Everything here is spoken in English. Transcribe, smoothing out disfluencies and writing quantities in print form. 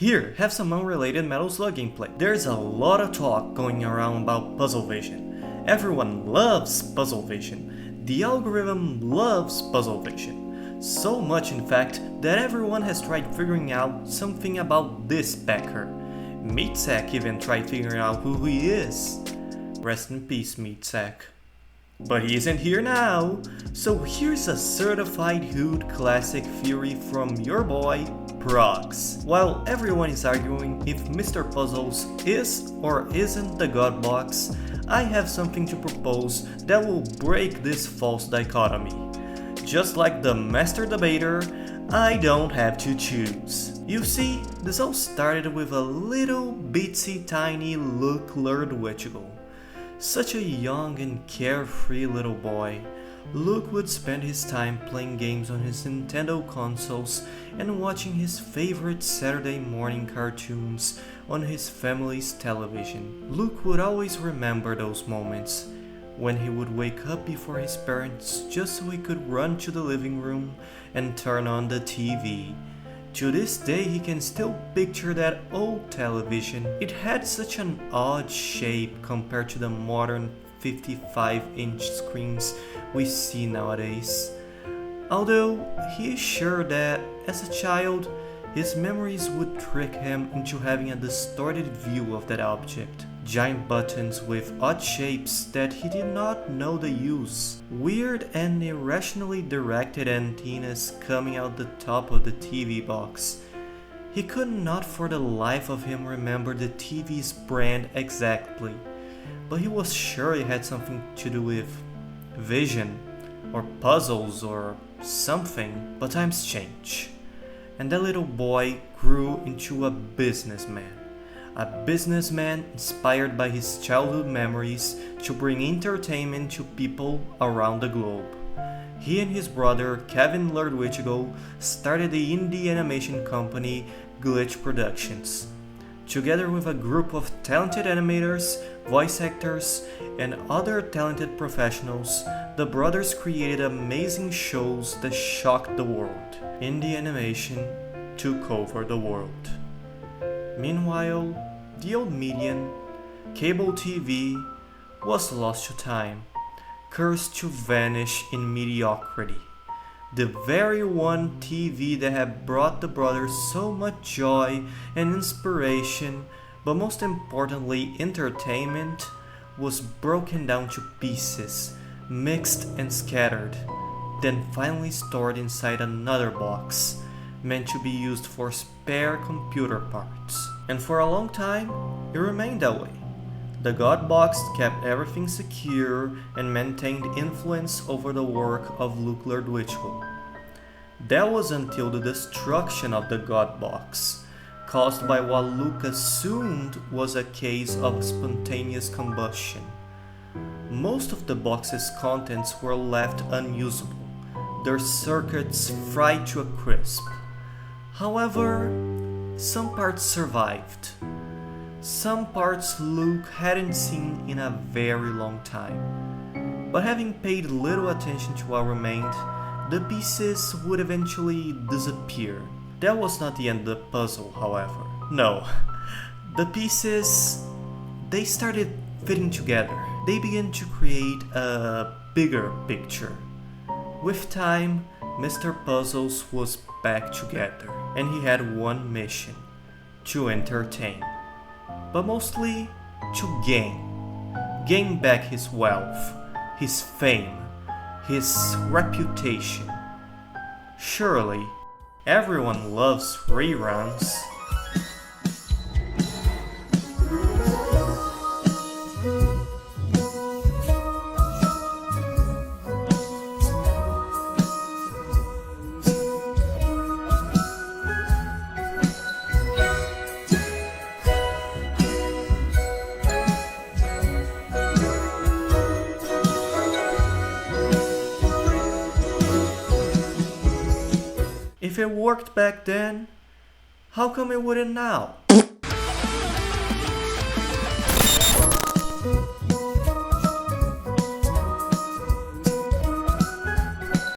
Here, have some unrelated Metal Slug gameplay. There's a lot of talk going around about Puzzlevision. Everyone loves Puzzlevision. The algorithm loves Puzzlevision. So much in fact that everyone has tried figuring out something about this backer. Meatsack even tried figuring out who he is. Rest in peace, Meatsack. But he isn't here now, so here's a certified hood classic theory from your boy, Prox. While everyone is arguing if Mr. Puzzles is or isn't the God Box, I have something to propose that will break this false dichotomy. Just like the master debater, I don't have to choose. You see, this all started with a little bitsy tiny Luke Ludwig. Such a young and carefree little boy, Luke would spend his time playing games on his Nintendo consoles and watching his favorite Saturday morning cartoons on his family's television. Luke would always remember those moments when he would wake up before his parents just so he could run to the living room and turn on the TV. To this day, he can still picture that old television. It had such an odd shape compared to the modern 55-inch screens we see nowadays. Although he is sure that, as a child, his memories would trick him into having a distorted view of that object. Giant buttons with odd shapes that he did not know the use. Weird and irrationally directed antennas coming out the top of the TV box. He could not for the life of him remember the TV's brand exactly, but he was sure it had something to do with vision, or puzzles, or something. But times change, and that little boy grew into a businessman. A businessman inspired by his childhood memories to bring entertainment to people around the globe. He and his brother Kevin Ludwig started the indie animation company Glitch Productions. Together with a group of talented animators, voice actors, and other talented professionals, the brothers created amazing shows that shocked the world. Indie animation took over the world. Meanwhile, the old medium, cable TV, was lost to time, cursed to vanish in mediocrity. The very one TV that had brought the brothers so much joy and inspiration, but most importantly entertainment, was broken down to pieces, mixed and scattered, then finally stored inside another box, meant to be used for spare computer parts. And for a long time, it remained that way. The God Box kept everything secure and maintained influence over the work of Luke Ludwig. That was until the destruction of the God Box, caused by what Luke assumed was a case of spontaneous combustion. Most of the box's contents were left unusable, their circuits fried to a crisp. However, some parts survived. Some parts Luke hadn't seen in a very long time. But having paid little attention to what remained, the pieces would eventually disappear. That was not the end of the puzzle, however. No, the pieces, they started fitting together. They began to create a bigger picture. With time, Mr. Puzzles was back together, and he had one mission: to entertain. But mostly to gain back his wealth, his fame, his reputation. Surely, everyone loves reruns. If it worked back then, how come it wouldn't now?